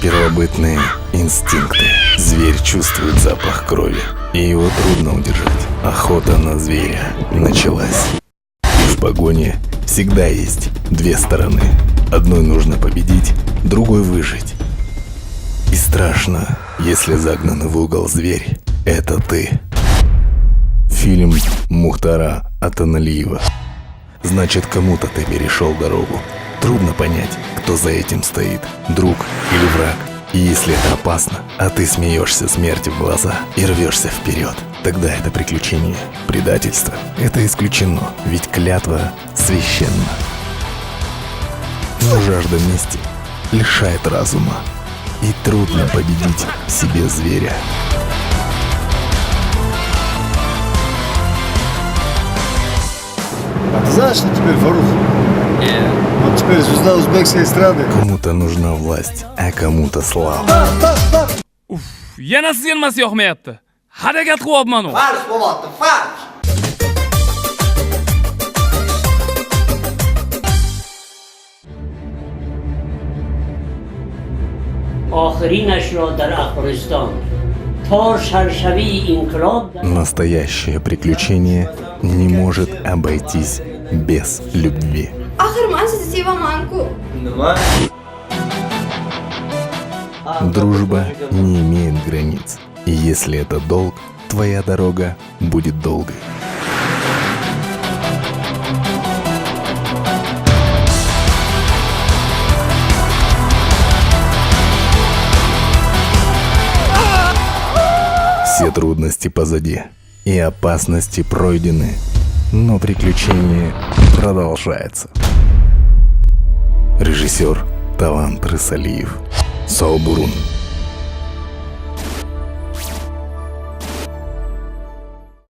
Первобытные инстинкты. Зверь чувствует запах крови, и его трудно удержать. Охота на зверя началась. И в погоне всегда есть две стороны. Одной нужно победить, другой выжить. И страшно, если загнанный в угол зверь — это ты. Фильм Мухтара Атаналиева. Значит, кому-то ты перешел дорогу. Трудно понять, кто за этим стоит, друг или враг. И если это опасно, а ты смеешься смерти в глаза и рвешься вперед, тогда это приключение. Предательство — это исключено, ведь клятва священна. Но жажда мести лишает разума, и трудно победить в себе зверя. А ты знаешь, что теперь Фарух? Вот теперь звезда узбекской эстрады. Кому-то нужна власть, а кому-то слава. Yana siyilmas yoqmayapti. Harakat qilyapman. Fars bo'lyapti, fars. آخرین اشرا در افغانستان تا شرشوی انقلاب Настоящее приключение не может обойтись без любви. آخر من چیزی با منکو Дружба не имеет границ. И если это долг, твоя дорога будет долгой. Все трудности позади, и опасности пройдены, но приключение продолжается. Режиссер Талант Рысалиев. Салбурун.